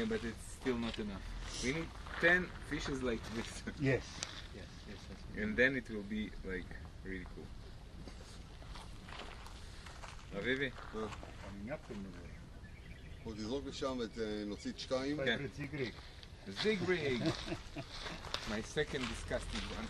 but it's still not enough. We need 10 fishes like this. Yes. And then it will be like really cool. אביבי? Coming up in the way. עוד תזרוק לשם ונוציא את שתיים. Favorite zigrig. Zigrig! My second disgusting one.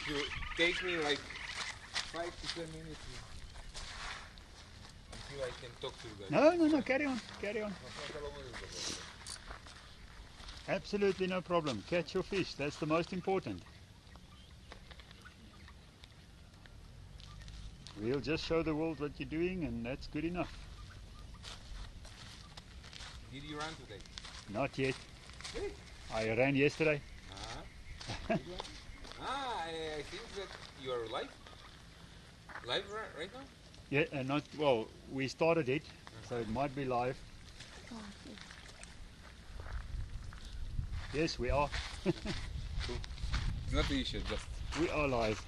It will take me like 5 to 10 minutes until I can talk to you guys. No, carry on. Absolutely no problem. Catch your fish, that's the most important. We'll just show the world what you're doing and that's good enough. Did you run today? Not yet. Hey. I ran yesterday. I think that you are live? Live right now? Yeah, not well. We started it, so it might be live. Yes, we are. Cool. It's not the issue, just We are live.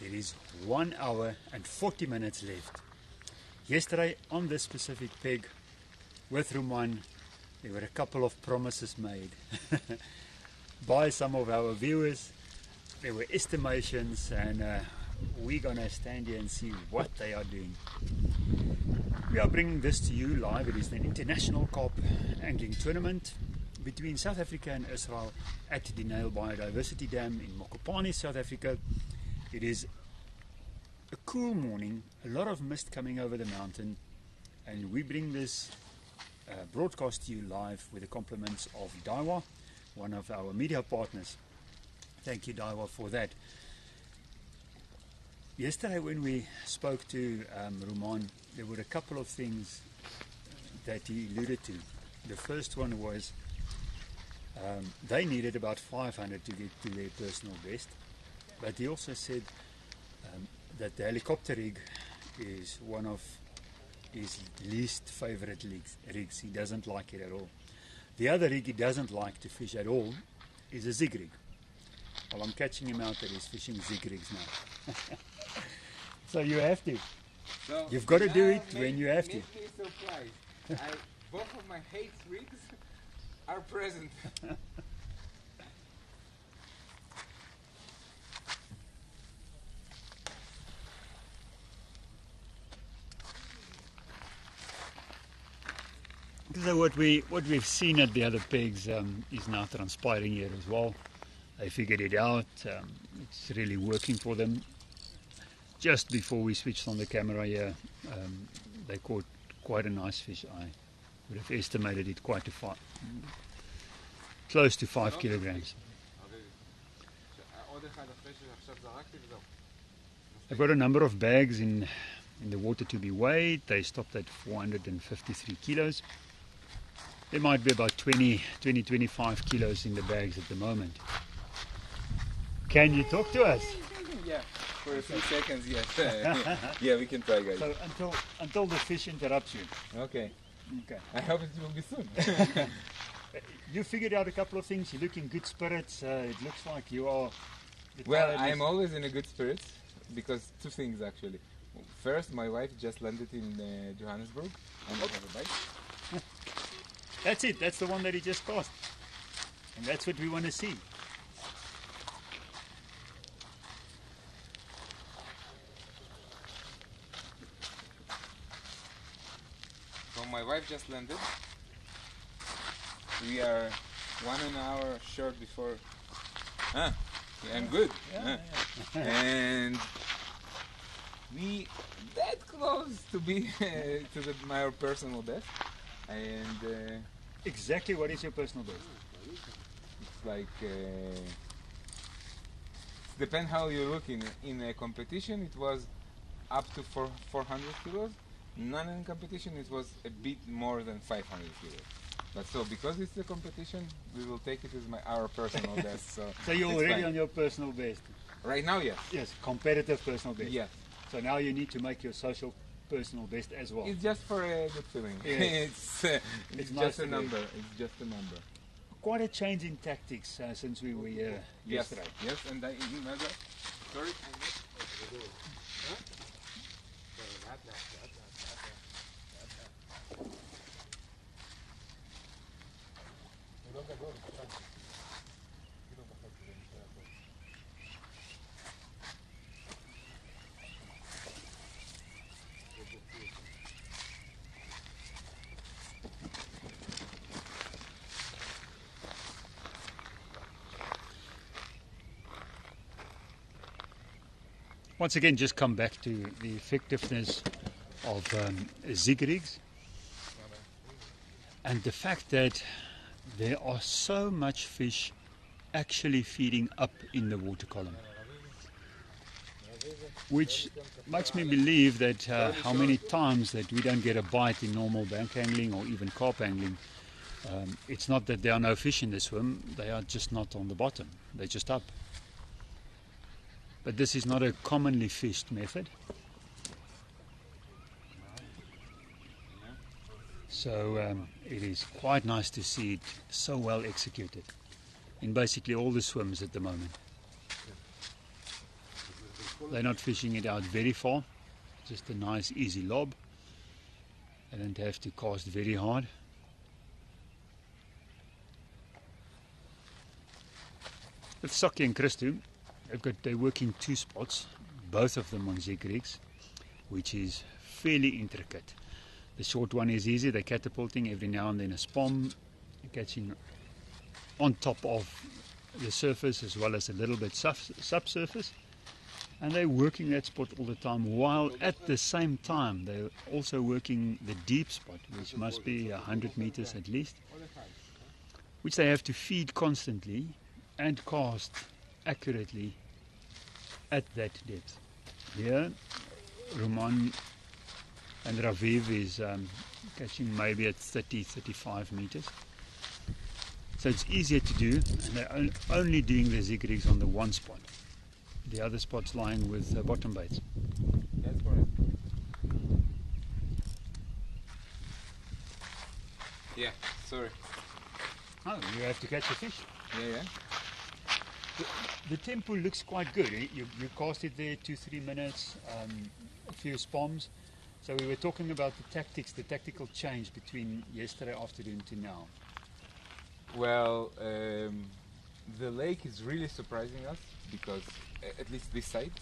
There is 1 hour and 40 minutes left. Yesterday on this specific peg with Roman, there were a couple of promises made by some of our viewers. There were estimations and we're gonna stand here and see what they are doing. We are bringing this to you live. It is an international carp angling tournament between South Africa and Israel at the Nyl Biodiversity Dam in Mokopane, South Africa. It is a cool morning, a lot of mist coming over the mountain, and we bring this broadcast to you live with the compliments of Daiwa, one of our media partners. Thank you, Daiwa, for that. Yesterday when we spoke to Roman, there were a couple of things that he alluded to. The first one was they needed about 500 to get to their personal best, but he also said that the helicopter rig is one of his least favorite rigs. He doesn't like it at all. The other rig he doesn't like to fish at all is a zig rig. Well, I'm catching him out that he's fishing zig rigs now. So you have to. so You've got to do it when you have to. Make me surprised. Both of my hate rigs are present. So what we've seen at the other pegs is now transpiring here as well. They figured it out. It's really working for them. Just before we switched on the camera here, they caught quite a nice fish. I would have estimated it quite close to 5 kilograms. I've got a number of bags in the water to be weighed. They stopped at 453 kilos. There might be about 20-25 kilos in the bags at the moment. Can you talk to us? Yeah, for a few seconds, yes. Yeah, we can try, guys. So until the fish interrupts you. Okay. Okay. I hope it will be soon. You figured out a couple of things. You look in good spirits. It looks like you are. Well, I'm always in a good spirits because two things actually. First, my wife just landed in Johannesburg and I have a bite. That's it. That's the one that he just cast. And that's what we want to see. So my wife just landed. We are 1 hour short before. Yeah, I'm good. And we that close to be to my personal best, and Exactly what is your personal best? it's like depend how you look in a competition. It was up to 400 kilos. Non in competition, it was a bit more than 500 kilos. But so because it's a competition, we will take it as our personal best. So you're it's already fine. on your personal best? Right now, yes. Yes, competitive personal best. Yes. So now you need to make your social personal best as well. It's just for a good feeling. Yes. It's nice just to a do. number. It's just a number. Quite a change in tactics since we were here yesterday. Yes, and another. Sorry. Once again, just come back to the effectiveness of zig rigs and the fact that there are so much fish actually feeding up in the water column, which makes me believe that how many times that we don't get a bite in normal bank angling or even carp angling. It's not that there are no fish in the swim, they are just not on the bottom, they're just up. But this is not a commonly fished method. So it is quite nice to see it so well executed in basically all the swims at the moment. They're not fishing it out very far, just a nice easy lob. They don't have to cast very hard. With Saki and Christu, they're working two spots, both of them on zig rigs, which is fairly intricate. The short one is easy, they're catapulting every now and then a spom, catching on top of the surface as well as a little bit subsurface. And they're working that spot all the time, while at the same time they're also working the deep spot, which must be 100 meters at least, which they have to feed constantly and cast accurately at that depth. Here, Roman and Raviv is catching maybe at 30-35 meters. So it's easier to do, and they're only doing the zig rigs on the one spot. The other spot's lying with bottom baits. That's correct. Yeah, sorry. Oh, you have to catch a fish. Yeah. The tempo looks quite good. You cast it there 2-3 minutes, a few spoms. So we were talking about the tactics, the tactical change between yesterday afternoon to now. Well, the lake is really surprising us because at least this side,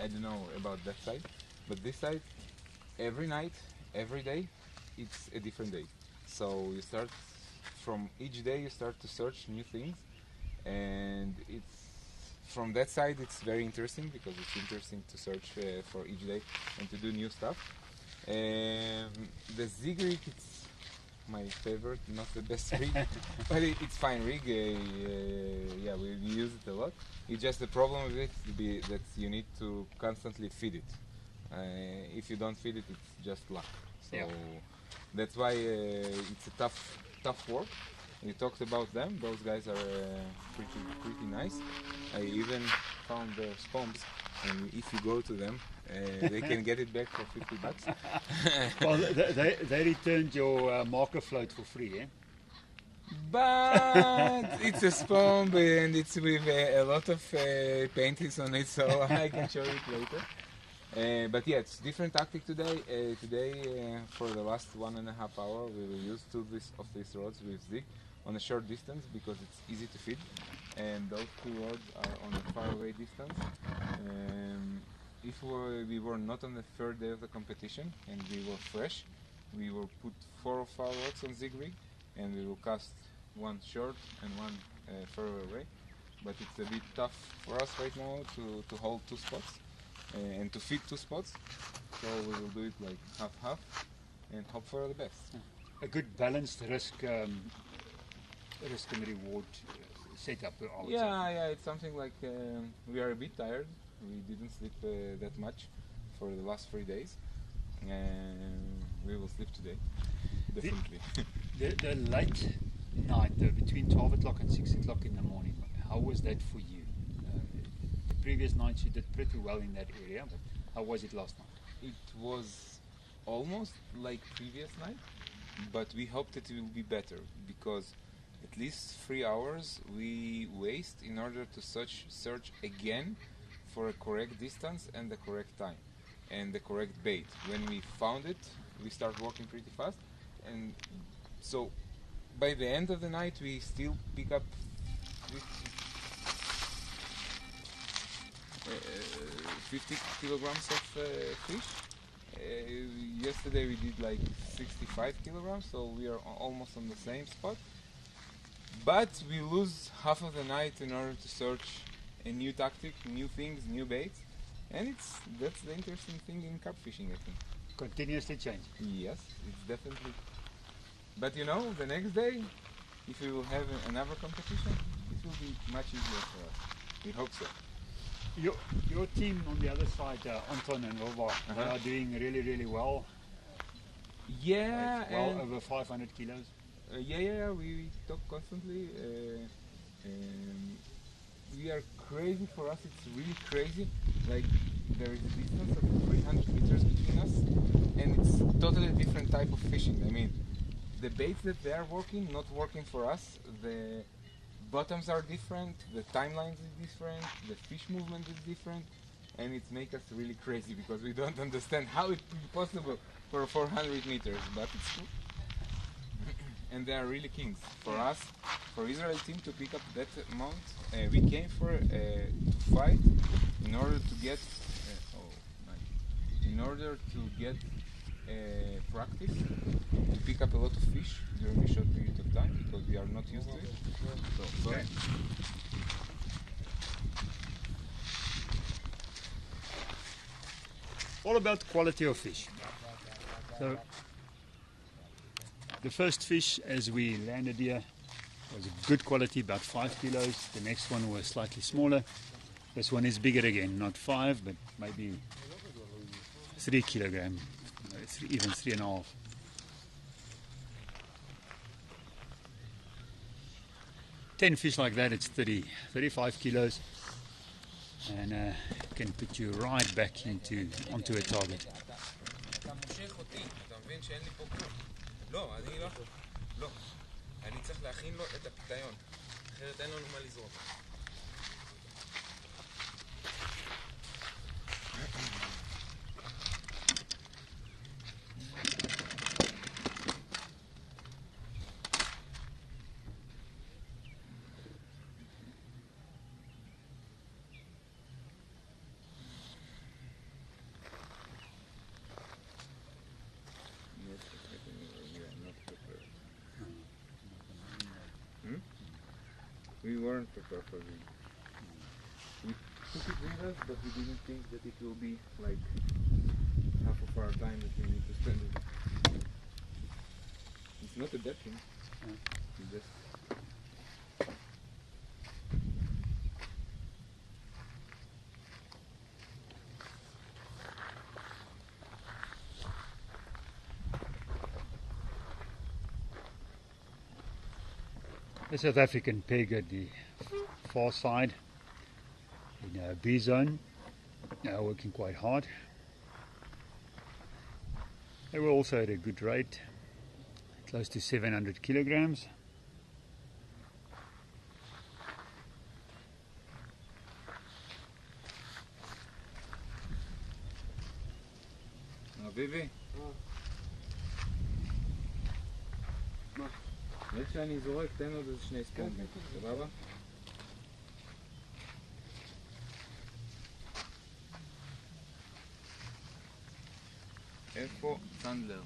I don't know about that side, but this side, every night, every day, it's a different day. So you start from each day, you start to search new things, and it's from that side it's very interesting because it's interesting to search for each day and to do new stuff. The zig rig, it's my favorite, not the best rig, but it's fine rig. Yeah, we use it a lot. It's just the problem with it that you need to constantly feed it. If you don't feed it, it's just luck. So yeah. That's why it's a tough work. We talked about them. Those guys are pretty nice. I even found their spoms, and if you go to them, they can get it back for $50. Well, they returned your marker float for free, eh? But it's a spom and it's with a lot of paintings on it, so I can show it later. But yeah, it's different tactic today. Today, for the last 1.5 hours, we will use two of these rods with zig on a short distance because it's easy to feed, and those two rods are on a far away distance. If we were not on the third day of the competition and we were fresh, we will put 4 of our rods on zig rig, and we will cast one short and one further away. But it's a bit tough for us right now to hold two spots. and to fit 2 spots. So we will do it like half-half and hope for the best. A good balanced risk and reward setup, I would say. Yeah, it's something like we are a bit tired. We didn't sleep that much for the last 3 days, and we will sleep today, definitely. The late night, between 12 o'clock and 6 o'clock in the morning, how was that for you? The previous nights you did pretty well in that area, but how was it last night? It was almost like previous night, but we hope that it will be better, because at least 3 hours we waste in order to search again for a correct distance and the correct time and the correct bait. When we found it, we start working pretty fast, and so by the end of the night we still pick up 50 kilograms of fish. Yesterday we did like 65 kilograms, so we are almost on the same spot. But we lose half of the night in order to search a new tactic, new things, new baits, and that's the interesting thing in carp fishing, I think. Continuously change. Yes, it's definitely. But you know, the next day, if we will have another competition, it will be much easier for us. We hope so. Your team on the other side, Anton and Robert, they are doing really, really well. Yeah, well over 500 kilos. Yeah, we talk constantly. We are crazy. For us, it's really crazy. Like, there is a distance of 300 meters between us, and it's totally different type of fishing. I mean, the baits that they are working, not working for us. The bottoms are different, the timelines is different, the fish movement is different, and it makes us really crazy because we don't understand how it could be possible for 400 meters, but it's true. And they are really kings. For us, for Israel team to pick up that amount, we came for to fight in order to get practice to pick up a lot of fish during a short period of time, because we are not used to it. So, sorry. All about quality of fish. So the first fish as we landed here was a good quality, about 5 kilos. The next one was slightly smaller. This one is bigger again, not 5, but maybe 3 kilograms, even 3.5. Ten fish like that, it's 35 kilos, and can put you right back onto a target. אני צריך להכין לו את הפיתיון, אחרת אין לנו מה לזרוק. We weren't prepared for this. We took it with us, but we didn't think that it will be like half of our time that we need to spend it. It's not a bad thing. It's just the South African pig at the far side in a B zone, now working quite hard. They were also at a good rate, close to 700 kilograms. Vivi. איך שאני זורק, תן עוד איזה 2 ספונגים, סבבה? איפה סנדלר?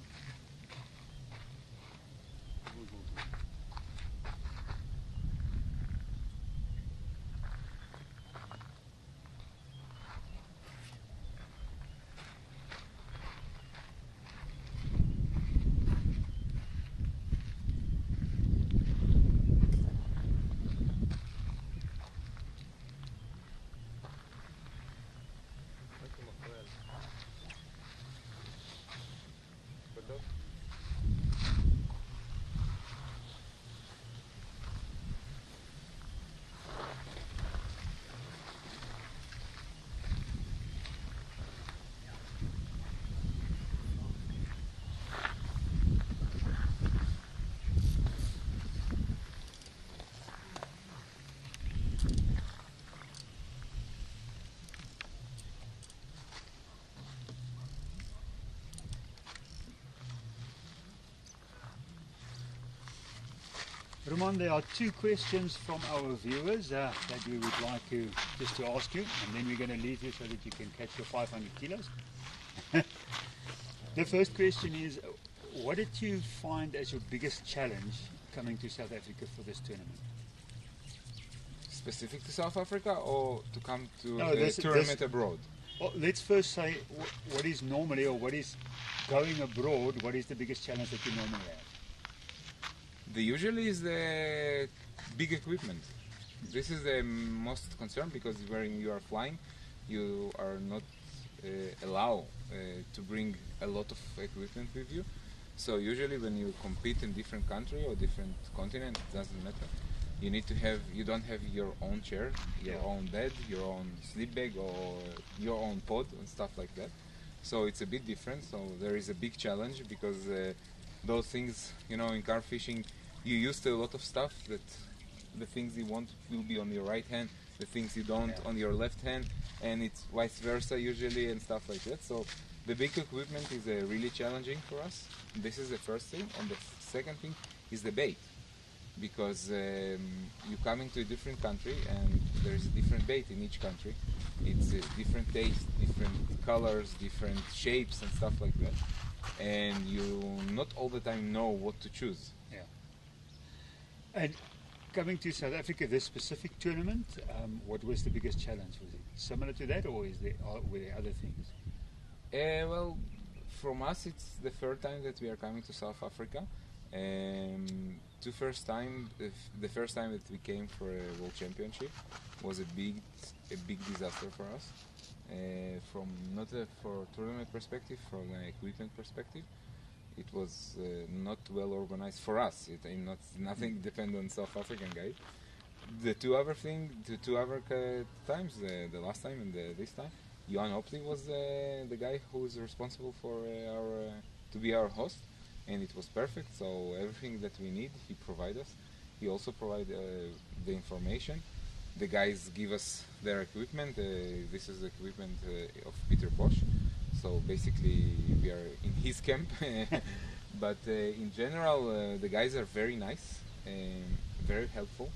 Roman, there are two questions from our viewers that we would like to just to ask you, and then we're going to leave you so that you can catch your 500 kilos. The first question is, what did you find as your biggest challenge coming to South Africa for this tournament? Specific to South Africa or to come to No, the tournament abroad? Well, let's first say what is normally, or what is going abroad, what is the biggest challenge that you normally have? The usually is the big equipment. This is the most concern because when you are flying, you are not allowed to bring a lot of equipment with you. So usually when you compete in different country or different continent, it doesn't matter. You need to have, you don't have your own chair, your own bed, your own sleep bag or your own pod and stuff like that. So it's a bit different. So there is a big challenge because those things, you know, in carp fishing, you used to a lot of stuff that the things you want will be on your right hand, the things you don't on your left hand, and it's vice versa usually and stuff like that. So the big equipment is really challenging for us. This is the first thing, and the second thing is the bait, because you come into a different country and there is a different bait in each country. It's a different taste, different colors, different shapes and stuff like that, and you not all the time know what to choose. Yeah. And coming to South Africa, this specific tournament, what was the biggest challenge? Was it similar to that, or were there other things? Well, from us, it's the third time that we are coming to South Africa. The first time that we came for a world championship was a big disaster for us. From not for tournament perspective, from an equipment perspective, it was not well organized for us. Nothing depended on South African guys. The two other times, the last time and this time, Johan Opley was the guy who was responsible for to be our host, and it was perfect. So everything that we need, he provided us. He also provided the information. The guys give us their equipment. This is the equipment of Peter Bosch. So basically, we are in his camp. But in general, the guys are very nice, very helpful.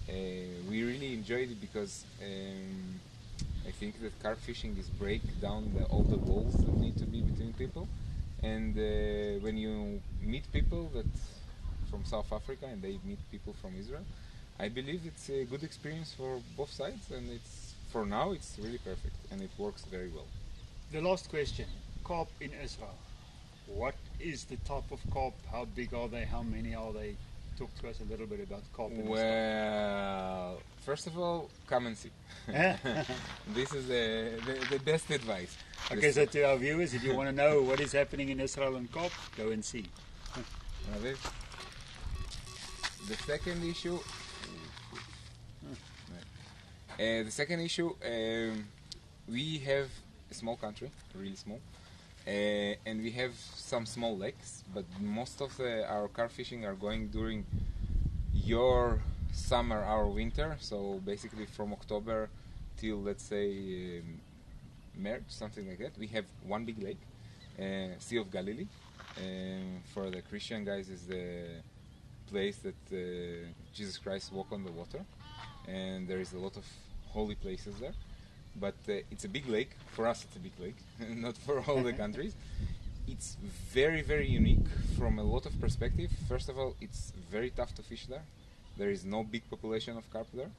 We really enjoyed it because I think that carp fishing is break down all the walls that need to be between people. And when you meet people that from South Africa and they meet people from Israel, I believe it's a good experience for both sides, and for now it's really perfect and it works very well. The last question, carp in Israel. What is the type of carp? How big are they? How many are they? Talk to us a little bit about carp in Israel. Well, first of all, come and see. This is the best advice. Okay, so to our viewers, if you want to know what is happening in Israel and carp, go and see. The second issue. We have a small country, really small, and we have some small lakes, but most of our carp fishing are going during your summer, our winter, so basically from October till, let's say, March, something like that. We have one big lake, Sea of Galilee. For the Christian guys, is the place that Jesus Christ walked on the water, and there is a lot of holy places there. But it's a big lake. For us, it's a big lake, not for all the countries. It's very, very unique from a lot of perspective. First of all, it's very tough to fish there. There is no big population of carp there.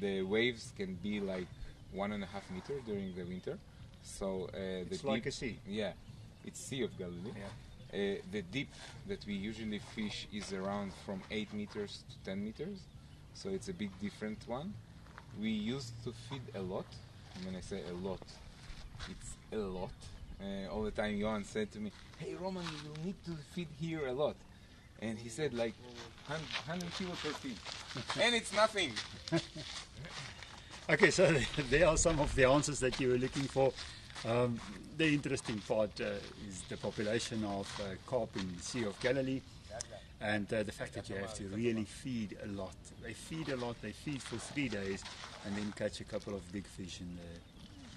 The waves can be like 1.5 meters during the winter. So it's like a sea. Yeah, it's Sea of Galilee. Yeah. The deep that we usually fish is around from 8 meters to 10 meters. So it's a big different one. We used to feed a lot. When I say a lot, it's a lot. All the time Johan said to me, "Hey Roman, you will need to feed here a lot." And he said like 100 kilo per feed. And it's nothing. Okay, so there are some of the answers that you were looking for. The interesting part is the population of carp in the Sea of Galilee, and the fact that you have to really feed a lot. They feed a lot, they feed for 3 days, and then catch a couple of big fish in the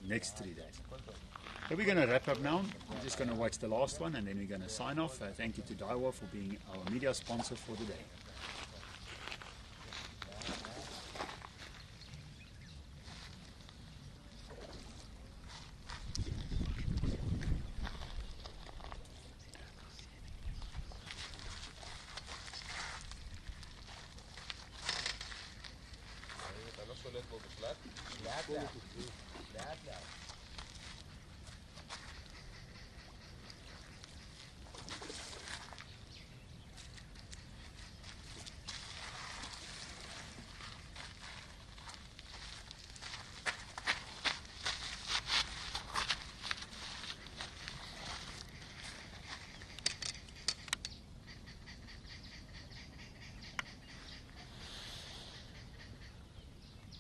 next 3 days. So we're going to wrap up now. We're just going to watch the last one and then we're going to sign off. Thank you to Daiwa for being our media sponsor for the day. אתה לא שולט בו בכלל? לאט לאט. לאט לאט.